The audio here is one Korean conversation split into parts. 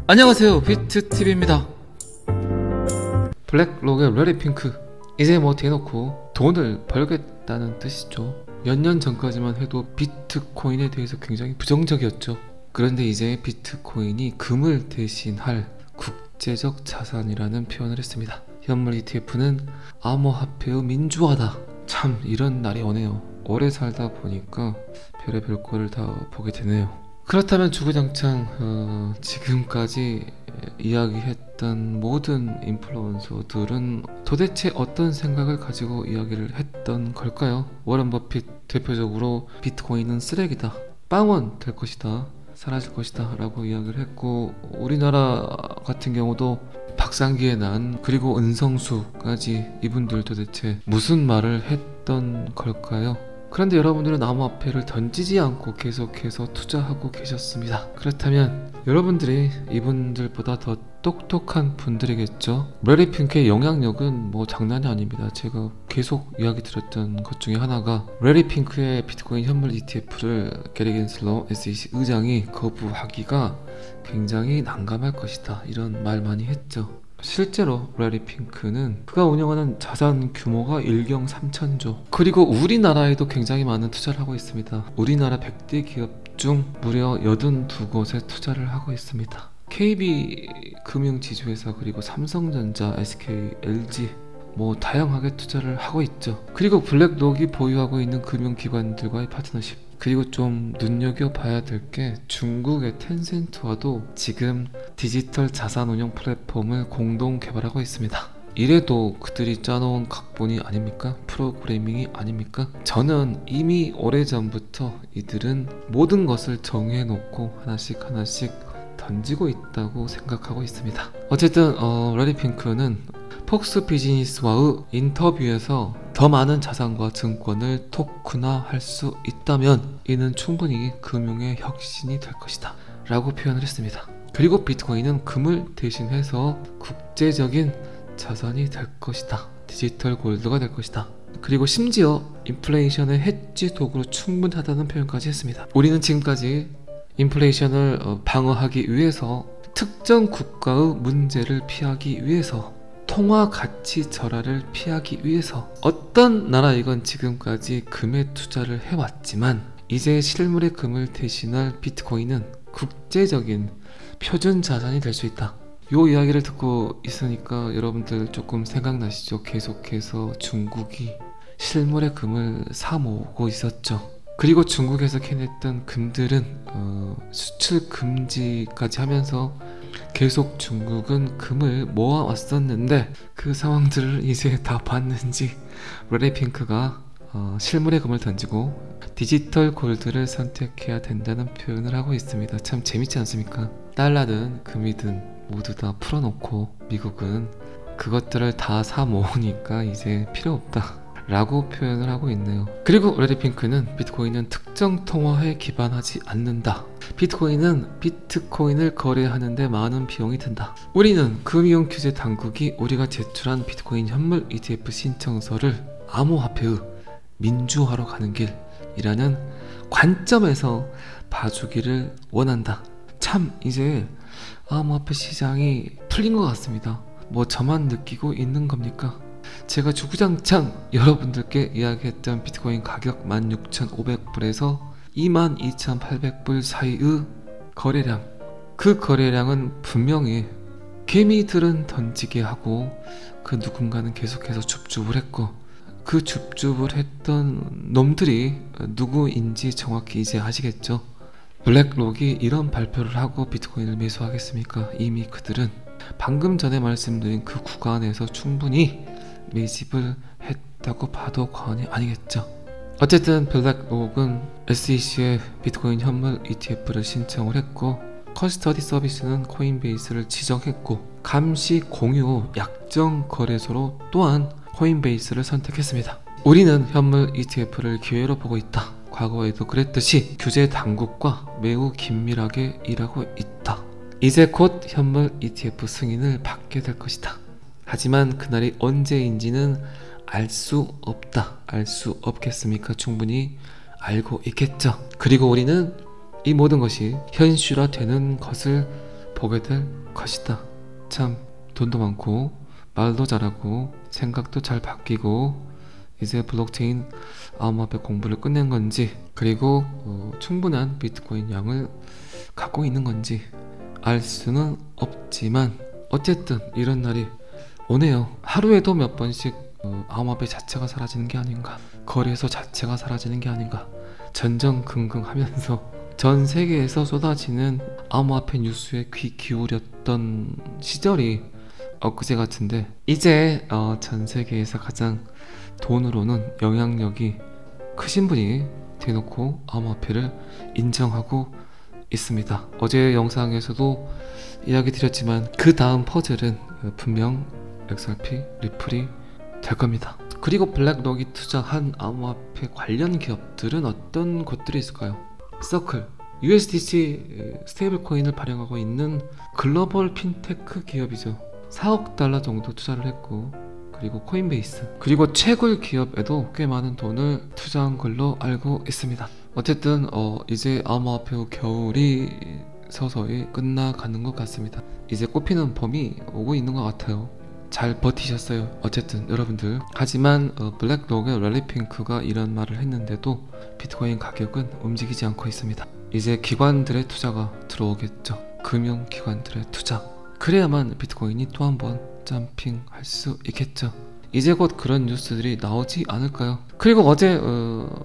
안녕하세요, 비트TV입니다. 블랙록의 레리핑크, 이제 뭐 대놓고 돈을 벌겠다는 뜻이죠. 몇 년 전까지만 해도 비트코인에 대해서 굉장히 부정적이었죠. 그런데 이제 비트코인이 금을 대신할 국제적 자산이라는 표현을 했습니다. 현물 ETF는 암호화폐의 민주화다. 참 이런 날이 오네요. 오래 살다 보니까 별의별 거를 다 보게 되네요. 그렇다면 주구장창 지금까지 이야기했던 모든 인플루언서들은 도대체 어떤 생각을 가지고 이야기를 했던 걸까요? 워런 버핏 대표적으로 비트코인은 쓰레기다, 빵원 될 것이다, 사라질 것이다 라고 이야기를 했고, 우리나라 같은 경우도 박상기의 난, 그리고 은성수까지 이분들 도대체 무슨 말을 했던 걸까요? 그런데 여러분들은 암호화폐를 던지지 않고 계속해서 투자하고 계셨습니다. 그렇다면 여러분들이 이분들보다 더 똑똑한 분들이겠죠. 레리핑크의 영향력은 뭐 장난이 아닙니다. 제가 계속 이야기 드렸던 것 중에 하나가, 레리핑크의 비트코인 현물 ETF를 게리 겐슬러 SEC 의장이 거부하기가 굉장히 난감할 것이다, 이런 말 많이 했죠. 실제로 레리핑크는 그가 운영하는 자산 규모가 일경 3천조, 그리고 우리나라에도 굉장히 많은 투자를 하고 있습니다. 우리나라 100대 기업 중 무려 82곳에 투자를 하고 있습니다. KB금융지주회사, 그리고 삼성전자, SK, LG 뭐 다양하게 투자를 하고 있죠. 그리고 블랙록이 보유하고 있는 금융기관들과의 파트너십, 그리고 좀 눈여겨봐야 될 게 중국의 텐센트와도 지금 디지털 자산운용 플랫폼을 공동 개발하고 있습니다. 이래도 그들이 짜놓은 각본이 아닙니까? 프로그래밍이 아닙니까? 저는 이미 오래전부터 이들은 모든 것을 정해놓고 하나씩 던지고 있다고 생각하고 있습니다. 어쨌든 레리핑크는 폭스 비즈니스와의 인터뷰에서 더 많은 자산과 증권을 토큰화할 수 있다면 이는 충분히 금융의 혁신이 될 것이다 라고 표현을 했습니다. 그리고 비트코인은 금을 대신해서 국제적인 자산이 될 것이다, 디지털 골드가 될 것이다, 그리고 심지어 인플레이션의 해지 도구로 충분하다는 표현까지 했습니다. 우리는 지금까지 인플레이션을 방어하기 위해서, 특정 국가의 문제를 피하기 위해서, 통화 가치 절하를 피하기 위해서 어떤 나라이건 지금까지 금에 투자를 해왔지만, 이제 실물의 금을 대신할 비트코인은 국제적인 표준 자산이 될 수 있다. 요 이야기를 듣고 있으니까 여러분들 조금 생각나시죠? 계속해서 중국이 실물의 금을 사 모으고 있었죠. 그리고 중국에서 캐냈던 금들은 수출 금지까지 하면서 계속 중국은 금을 모아왔었는데, 그 상황들을 이제 다 봤는지 레리핑크가 실물의 금을 던지고 디지털 골드를 선택해야 된다는 표현을 하고 있습니다. 참 재밌지 않습니까? 달러든 금이든 모두 다 풀어놓고 미국은 그것들을 다 사 모으니까 이제 필요 없다 라고 표현을 하고 있네요. 그리고 레리핑크는 비트코인은 특정 통화에 기반하지 않는다. 비트코인은 비트코인을 거래하는데 많은 비용이 든다. 우리는 금융 규제 당국이 우리가 제출한 비트코인 현물 ETF 신청서를 암호화폐의 민주화로 가는 길이라는 관점에서 봐주기를 원한다. 참 이제 암호화폐 시장이 풀린 것 같습니다. 뭐 저만 느끼고 있는 겁니까? 제가 주구장창 여러분들께 이야기했던 비트코인 가격 16,500불에서 22,800불 사이의 거래량, 그 거래량은 분명히 개미들은 던지게 하고 그 누군가는 계속해서 줍줍을 했고, 그 줍줍을 했던 놈들이 누구인지 정확히 이제 아시겠죠? 블랙록이 이런 발표를 하고 비트코인을 매수하겠습니까? 이미 그들은 방금 전에 말씀드린 그 구간에서 충분히 매집을 했다고 봐도 과언이 아니겠죠. 어쨌든 블랙록은 SEC에 비트코인 현물 ETF를 신청을 했고, 커스터디 서비스는 코인베이스를 지정했고, 감시 공유 약정 거래소로 또한 코인베이스를 선택했습니다. 우리는 현물 ETF를 기회로 보고 있다. 과거에도 그랬듯이 규제 당국과 매우 긴밀하게 일하고 있다. 이제 곧 현물 ETF 승인을 받게 될 것이다. 하지만 그날이 언제인지는 알 수 없다. 알 수 없겠습니까? 충분히 알고 있겠죠. 그리고 우리는 이 모든 것이 현실화되는 것을 보게 될 것이다. 참 돈도 많고 말도 잘하고 생각도 잘 바뀌고 이제 블록체인 암호화폐 공부를 끝낸 건지, 그리고 충분한 비트코인 양을 갖고 있는 건지 알 수는 없지만 어쨌든 이런 날이 오네요. 하루에도 몇 번씩 암호화폐 자체가 사라지는 게 아닌가, 거래소 자체가 사라지는 게 아닌가, 전전긍긍하면서 전 세계에서 쏟아지는 암호화폐 뉴스에 귀 기울였던 시절이 엊그제 같은데, 이제 전 세계에서 가장 돈으로는 영향력이 크신 분이 대놓고 암호화폐를 인정하고 있습니다. 어제 영상에서도 이야기 드렸지만 그 다음 퍼즐은 분명 XRP, 리플이 될 겁니다. 그리고 블랙록이 투자한 암호화폐 관련 기업들은 어떤 것들이 있을까요? 서클, USDC 스테이블 코인을 발행하고 있는 글로벌 핀테크 기업이죠. 4억 달러 정도 투자를 했고, 그리고 코인베이스, 그리고 채굴 기업에도 꽤 많은 돈을 투자한 걸로 알고 있습니다. 어쨌든 이제 암호화폐 겨울이 서서히 끝나가는 것 같습니다. 이제 꽃피는 봄이 오고 있는 것 같아요. 잘 버티셨어요, 어쨌든 여러분들. 하지만 블랙록의 랠리핑크가 이런 말을 했는데도 비트코인 가격은 움직이지 않고 있습니다. 이제 기관들의 투자가 들어오겠죠. 금융기관들의 투자. 그래야만 비트코인이 또 한 번 점핑할 수 있겠죠. 이제 곧 그런 뉴스들이 나오지 않을까요? 그리고 어제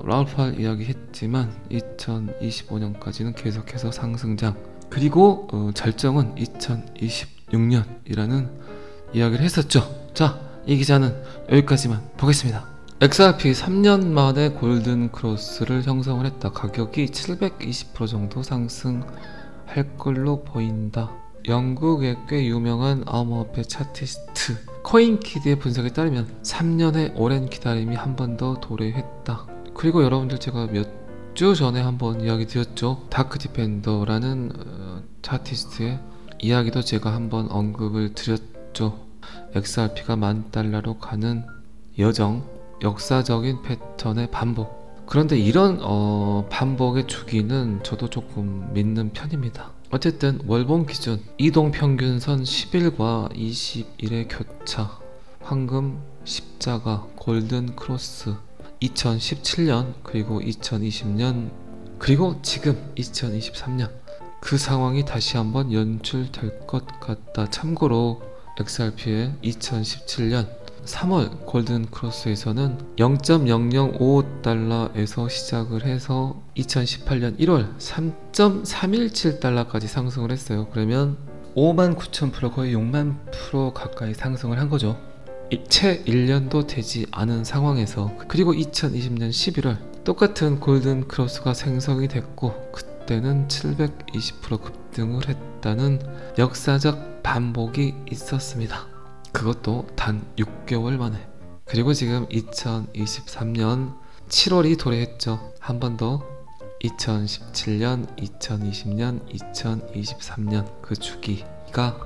라울팔 이야기했지만 2025년까지는 계속해서 상승장, 그리고 절정은 2026년이라는 이야기를 했었죠. 자, 이 기자는 여기까지만 보겠습니다. XRP 3년 만에 골든 크로스를 형성을 했다. 가격이 720% 정도 상승할 걸로 보인다. 영국의 꽤 유명한 암호화폐 차티스트 코인키드의 분석에 따르면 3년의 오랜 기다림이 한 번 더 도래했다. 그리고 여러분들, 제가 몇 주 전에 한번 이야기 드렸죠. 다크 디펜더라는 차티스트의 이야기도 제가 한번 언급을 드렸죠. XRP가 $10,000로 가는 여정, 역사적인 패턴의 반복. 그런데 이런 반복의 주기는 저도 조금 믿는 편입니다. 어쨌든 월봉 기준 이동 평균선 10일과 20일의 교차, 황금 십자가, 골든 크로스, 2017년 그리고 2020년 그리고 지금 2023년 그 상황이 다시 한번 연출될 것 같다. 참고로 XRP의 2017년 3월 골든 크로스에서는 0.0055달러에서 시작을 해서 2018년 1월 3.317달러까지 상승을 했어요. 그러면 59,000%, 거의 60,000% 가까이 상승을 한 거죠. 채 1년도 되지 않은 상황에서. 그리고 2020년 11월 똑같은 골든 크로스가 생성이 됐고, 그때는 720% 급등을 했다는 역사적 반복이 있었습니다. 그것도 단 6개월 만에. 그리고 지금 2023년 7월이 도래했죠. 한 번 더 2017년, 2020년, 2023년 그 주기가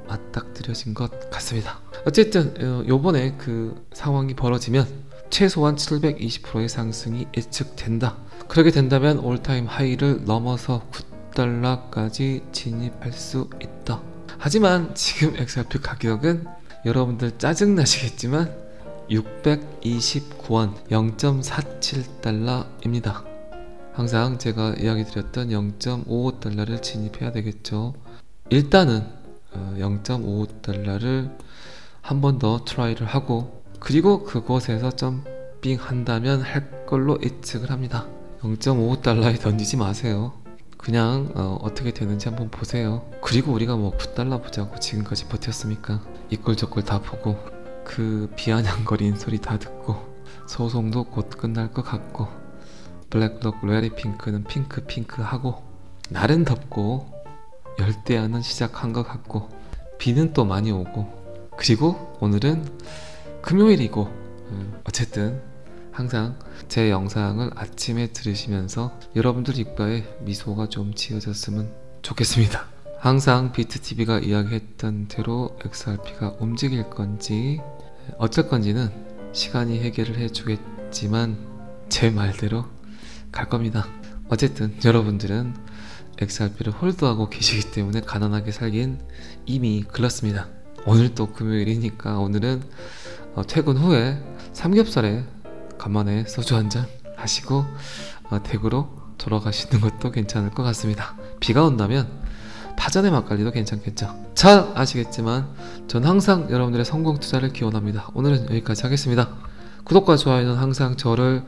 맞닥뜨려진 것 같습니다. 어쨌든 요번에 그 상황이 벌어지면 최소한 720%의 상승이 예측된다. 그렇게 된다면 올타임 하이를 넘어서 $9까지 진입할 수 있다. 하지만 지금 XRP 가격은 여러분들 짜증나시겠지만 629원, 0.47달러입니다. 항상 제가 이야기 드렸던 0.55달러를 진입해야 되겠죠. 일단은 0.55달러를 한 번 더 트라이를 하고, 그리고 그곳에서 점핑 한다면 할 걸로 예측을 합니다. 0.55달러에 던지지 마세요. 그냥 어떻게 되는지 한번 보세요. 그리고 우리가 뭐 9달러 보자고 지금까지 버텼습니까? 이꼴 저꼴 다 보고 그 비아냥거리는 소리 다 듣고 소송도 곧 끝날 것 같고, 블랙록 래리핑크는 핑크하고, 날은 덥고 열대야는 시작한 것 같고, 비는 또 많이 오고, 그리고 오늘은 금요일이고, 어쨌든 항상 제 영상을 아침에 들으시면서 여러분들 입가에 미소가 좀 지어졌으면 좋겠습니다. 항상 비트TV가 이야기했던 대로 XRP가 움직일 건지 어쩔 건지는 시간이 해결을 해주겠지만 제 말대로 갈 겁니다. 어쨌든 여러분들은 XRP를 홀드하고 계시기 때문에 가난하게 살긴 이미 글렀습니다. 오늘 또 금요일이니까 오늘은 퇴근 후에 삼겹살에 간만에 소주 한잔 하시고 댁으로 돌아가시는 것도 괜찮을 것 같습니다. 비가 온다면 파전의 막걸리도 괜찮겠죠. 잘 아시겠지만 전 항상 여러분들의 성공 투자를 기원합니다. 오늘은 여기까지 하겠습니다. 구독과 좋아요는 항상 저를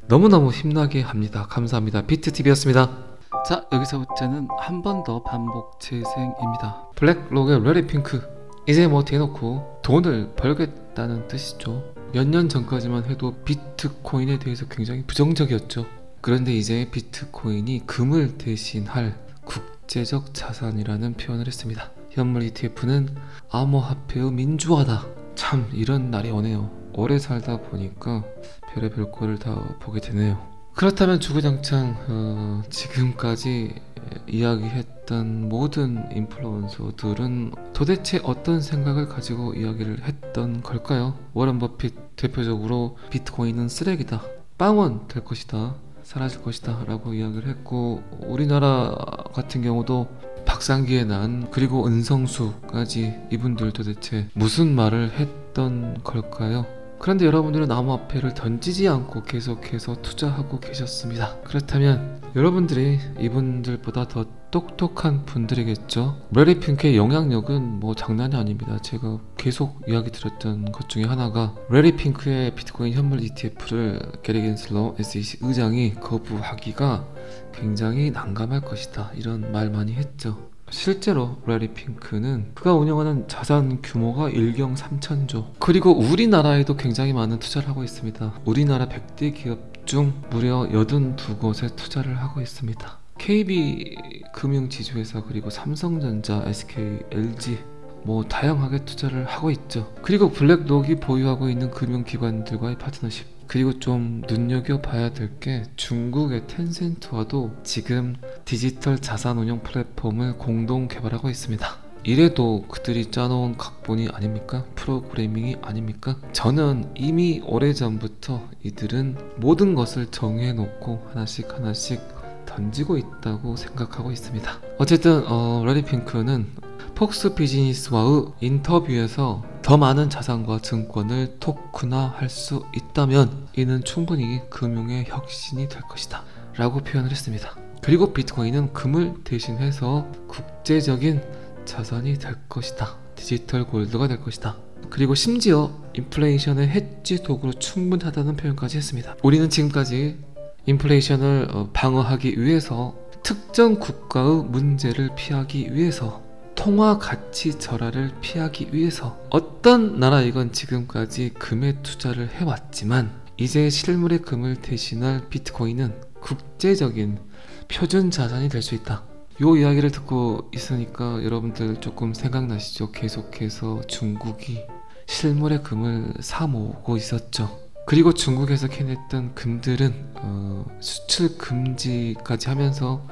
너무너무 힘나게 합니다. 감사합니다. 비트TV였습니다. 자, 여기서부터는 한 번 더 반복 재생입니다. 블랙록의 레리핑크, 이제 뭐 대놓고 돈을 벌겠다는 뜻이죠. 몇 년 전까지만 해도 비트코인에 대해서 굉장히 부정적이었죠. 그런데 이제 비트코인이 금을 대신할 국제적 자산이라는 표현을 했습니다. 현물 ETF는 암호화폐의 민주화다. 참 이런 날이 오네요. 오래 살다 보니까 별의별 거를 다 보게 되네요. 그렇다면 주구장창 지금까지 이야기했던 모든 인플루언서들은 도대체 어떤 생각을 가지고 이야기를 했던 걸까요? 워런 버핏 대표적으로 비트코인은 쓰레기다, 빵원 될 것이다, 사라질 것이다 라고 이야기를 했고, 우리나라 같은 경우도 박상기의 난, 그리고 은성수까지 이분들 도대체 무슨 말을 했던 걸까요? 그런데 여러분들은 암호화폐를 던지지 않고 계속해서 투자하고 계셨습니다. 그렇다면 여러분들이 이분들보다 더 똑똑한 분들이겠죠. 레리핑크의 영향력은 뭐 장난이 아닙니다. 제가 계속 이야기 드렸던 것 중에 하나가 레리핑크의 비트코인 현물 ETF를 게리 겐슬러 SEC 의장이 거부하기가 굉장히 난감할 것이다, 이런 말 많이 했죠. 실제로 레리핑크는 그가 운영하는 자산 규모가 일경 3천조, 그리고 우리나라에도 굉장히 많은 투자를 하고 있습니다. 우리나라 100대 기업 중 무려 82곳에 투자를 하고 있습니다. KB금융지주회사, 그리고 삼성전자, SK, LG 뭐 다양하게 투자를 하고 있죠. 그리고 블랙록이 보유하고 있는 금융기관들과의 파트너십, 그리고 좀 눈여겨봐야 될 게 중국의 텐센트와도 지금 디지털 자산운용 플랫폼을 공동 개발하고 있습니다. 이래도 그들이 짜놓은 각본이 아닙니까? 프로그래밍이 아닙니까? 저는 이미 오래전부터 이들은 모든 것을 정해놓고 하나씩 하나씩 던지고 있다고 생각하고 있습니다. 어쨌든 레리핑크는 폭스 비즈니스와의 인터뷰에서 더 많은 자산과 증권을 토큰화할 수 있다면 이는 충분히 금융의 혁신이 될 것이다 라고 표현을 했습니다. 그리고 비트코인은 금을 대신해서 국제적인 자산이 될 것이다, 디지털 골드가 될 것이다, 그리고 심지어 인플레이션의 해지 도구로 충분하다는 표현까지 했습니다. 우리는 지금까지 인플레이션을 방어하기 위해서, 특정 국가의 문제를 피하기 위해서, 통화 가치 절하를 피하기 위해서 어떤 나라이건 지금까지 금에 투자를 해왔지만, 이제 실물의 금을 대신할 비트코인은 국제적인 표준 자산이 될 수 있다. 요 이야기를 듣고 있으니까 여러분들 조금 생각나시죠? 계속해서 중국이 실물의 금을 사 모으고 있었죠. 그리고 중국에서 캐냈던 금들은 수출 금지까지 하면서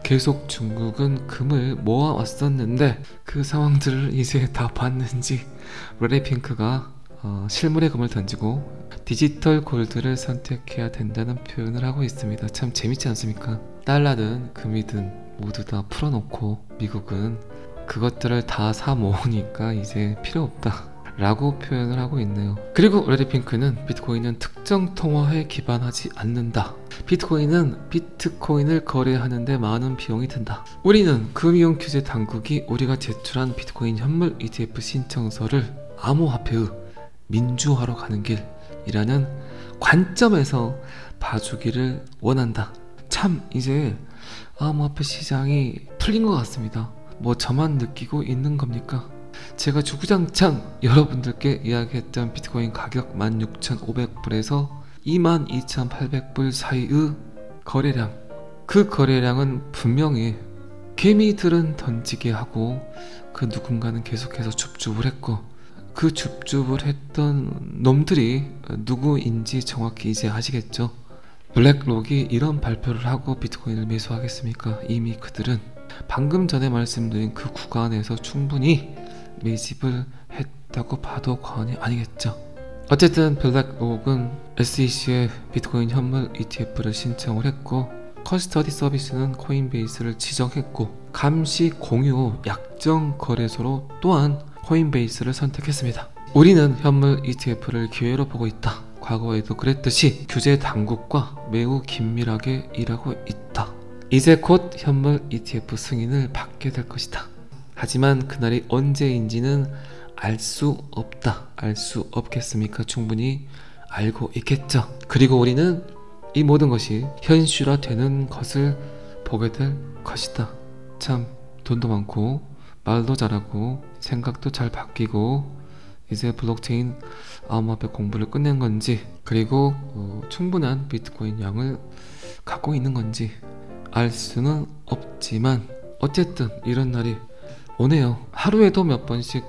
계속 중국은 금을 모아왔었는데, 그 상황들을 이제 다 봤는지 레리핑크가 실물의 금을 던지고 디지털 골드를 선택해야 된다는 표현을 하고 있습니다. 참 재밌지 않습니까? 달러든 금이든 모두 다 풀어놓고 미국은 그것들을 다 사 모으니까 이제 필요 없다 라고 표현을 하고 있네요. 그리고 레리핑크는 비트코인은 특정 통화에 기반하지 않는다. 비트코인은 비트코인을 거래하는데 많은 비용이 든다. 우리는 금융 규제 당국이 우리가 제출한 비트코인 현물 ETF 신청서를 암호화폐의 민주화로 가는 길이라는 관점에서 봐주기를 원한다. 참 이제 암호화폐 시장이 풀린 것 같습니다. 뭐 저만 느끼고 있는 겁니까? 제가 주구장창 여러분들께 이야기했던 비트코인 가격 16,500불에서 22,800불 사이의 거래량, 그 거래량은 분명히 개미들은 던지게 하고 그 누군가는 계속해서 줍줍을 했고, 그 줍줍을 했던 놈들이 누구인지 정확히 이제 아시겠죠? 블랙록이 이런 발표를 하고 비트코인을 매수하겠습니까? 이미 그들은 방금 전에 말씀드린 그 구간에서 충분히 매집을 했다고 봐도 과언이 아니겠죠. 어쨌든 블랙록은 SEC에 비트코인 현물 ETF를 신청을 했고, 커스터디 서비스는 코인베이스를 지정했고 감시 공유 약정 거래소로 또한 코인베이스를 선택했습니다. 우리는 현물 ETF를 기회로 보고 있다. 과거에도 그랬듯이 규제 당국과 매우 긴밀하게 일하고 있다. 이제 곧 현물 ETF 승인을 받게 될 것이다. 하지만 그날이 언제인지는 알 수 없다. 알 수 없겠습니까? 충분히 알고 있겠죠. 그리고 우리는 이 모든 것이 현실화되는 것을 보게 될 것이다. 참 돈도 많고 말도 잘하고 생각도 잘 바뀌고 이제 블록체인 암호화폐 공부를 끝낸 건지 그리고 충분한 비트코인 양을 갖고 있는 건지 알 수는 없지만 어쨌든 이런 날이 오네요. 하루에도 몇 번씩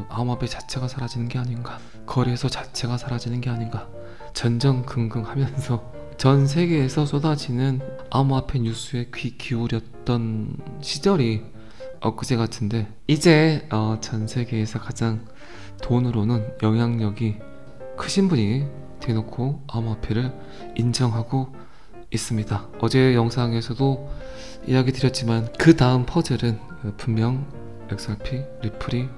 암호화폐 자체가 사라지는 게 아닌가, 거래소 자체가 사라지는 게 아닌가 전전긍긍하면서 전 세계에서 쏟아지는 암호화폐 뉴스에 귀 기울였던 시절이 엊그제 같은데 이제 전 세계에서 가장 돈으로는 영향력이 크신 분이 대놓고 암호화폐를 인정하고 있습니다. 어제 영상에서도 이야기 드렸지만 그 다음 퍼즐은 분명 XRP, 리플이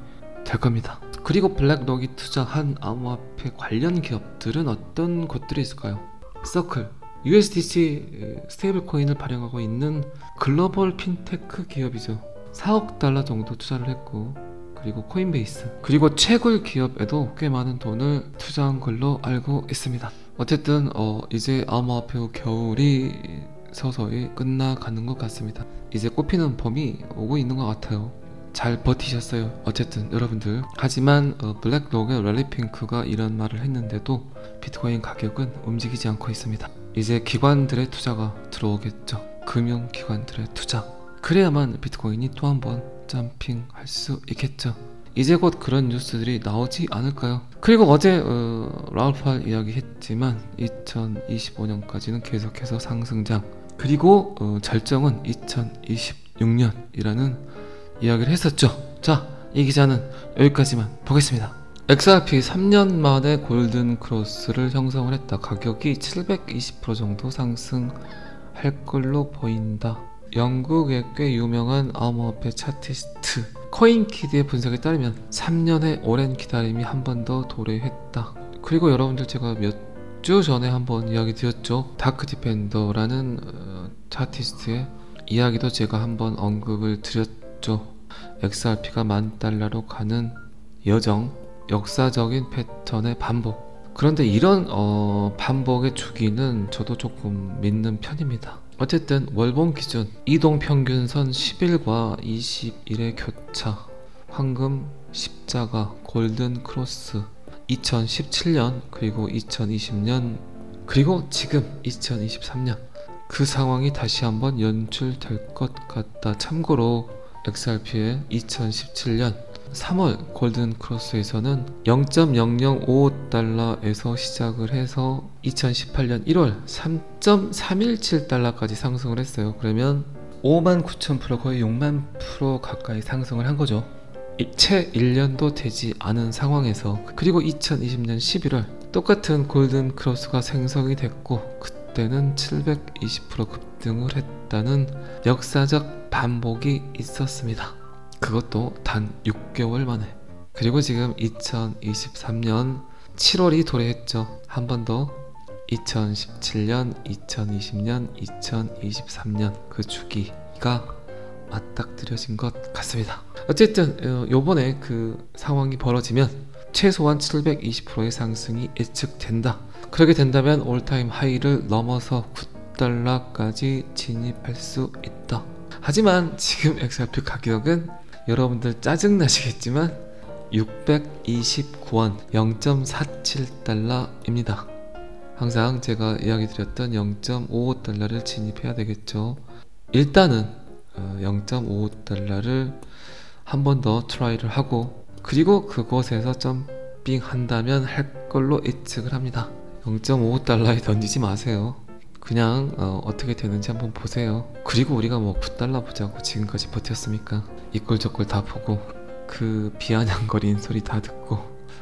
될 겁니다. 그리고 블랙록이 투자한 암호화폐 관련 기업들은 어떤 곳들이 있을까요? 서클, USDC 스테이블 코인을 발행하고 있는 글로벌 핀테크 기업이죠. 4억 달러 정도 투자를 했고 그리고 코인베이스 그리고 채굴 기업에도 꽤 많은 돈을 투자한 걸로 알고 있습니다. 어쨌든 이제 암호화폐 겨울이 서서히 끝나가는 것 같습니다. 이제 꽃피는 봄이 오고 있는 것 같아요. 잘 버티셨어요. 어쨌든 여러분들. 하지만 블랙록의 랠리핑크가 이런 말을 했는데도 비트코인 가격은 움직이지 않고 있습니다. 이제 기관들의 투자가 들어오겠죠. 금융기관들의 투자. 그래야만 비트코인이 또 한 번 점핑할 수 있겠죠. 이제 곧 그런 뉴스들이 나오지 않을까요? 그리고 어제 라울팔 이야기했지만 2025년까지는 계속해서 상승장 그리고 절정은 2026년이라는 이야기를 했었죠. 자, 이 기자는 여기까지만 보겠습니다. XRP 3년 만에 골든 크로스를 형성을 했다. 가격이 720% 정도 상승할 걸로 보인다. 영국의 꽤 유명한 암호화폐 차티스트 코인키드의 분석에 따르면 3년의 오랜 기다림이 한 번 더 도래했다. 그리고 여러분들 제가 몇 주 전에 한번 이야기 드렸죠. 다크 디펜더라는 차티스트의 이야기도 제가 한번 언급을 드렸죠. XRP가 $10,000로 가는 여정, 역사적인 패턴의 반복. 그런데 이런 반복의 주기는 저도 조금 믿는 편입니다. 어쨌든 월봉 기준 이동평균선 10일과 20일의 교차, 황금 십자가, 골든 크로스, 2017년 그리고 2020년 그리고 지금 2023년 그 상황이 다시 한번 연출될 것 같다. 참고로 XRP의 2017년 3월 골든 크로스에서는 0.0055달러에서 시작을 해서 2018년 1월 3.317달러까지 상승을 했어요. 그러면 59,000% 거의 60,000% 가까이 상승을 한 거죠. 채 1년도 되지 않은 상황에서. 그리고 2020년 11월 똑같은 골든 크로스가 생성이 됐고 그때는 720% 급등을 했다는 역사적 반복이 있었습니다. 그것도 단 6개월 만에. 그리고 지금 2023년 7월이 도래했죠. 한 번 더 2017년, 2020년, 2023년 그 주기가 맞닥뜨려진 것 같습니다. 어쨌든 요번에 그 상황이 벌어지면 최소한 720%의 상승이 예측된다. 그렇게 된다면 올타임 하이를 넘어서 $9까지 진입할 수 있다. 하지만 지금 XRP 가격은 여러분들 짜증나시겠지만 629원 0.47달러입니다. 항상 제가 이야기 드렸던 0.55달러를 진입해야 되겠죠. 일단은 0.55달러를 한 번 더 트라이를 하고 그리고 그곳에서 점핑 한다면 할 걸로 예측을 합니다. 0.55달러에 던지지 마세요. 그냥 어떻게 되는지 한번 보세요. 그리고 우리가 뭐 9달러 보자고 지금까지 버텼습니까? 이꼴 저꼴 다 보고 그 비아냥거리는 소리 다 듣고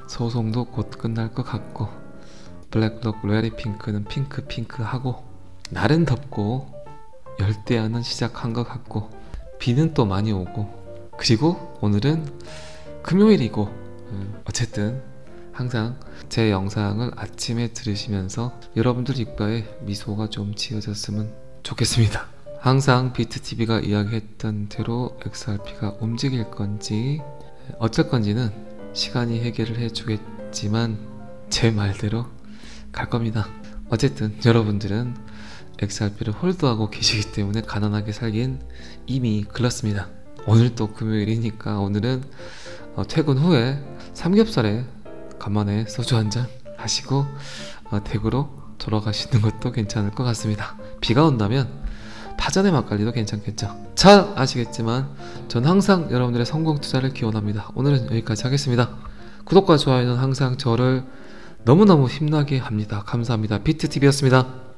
소송도 곧 끝날 것 같고 블랙록 래리핑크는 핑크핑크하고 날은 덥고 열대야는 시작한 것 같고 비는 또 많이 오고 그리고 오늘은 금요일이고 어쨌든 항상 제 영상을 아침에 들으시면서 여러분들 입가에 미소가 좀 지어졌으면 좋겠습니다. 항상 비트TV가 이야기했던 대로 XRP가 움직일 건지 어쩔 건지는 시간이 해결을 해주겠지만 제 말대로 갈 겁니다. 어쨌든 여러분들은 XRP를 홀드하고 계시기 때문에 가난하게 살긴 이미 글렀습니다. 오늘 또 금요일이니까 오늘은 퇴근 후에 삼겹살에 간만에 소주 한잔 하시고 댁으로 돌아가시는 것도 괜찮을 것 같습니다. 비가 온다면 파전의 막걸리도 괜찮겠죠. 잘 아시겠지만 전 항상 여러분들의 성공 투자를 기원합니다. 오늘은 여기까지 하겠습니다. 구독과 좋아요는 항상 저를 너무너무 힘나게 합니다. 감사합니다. 비트TV였습니다.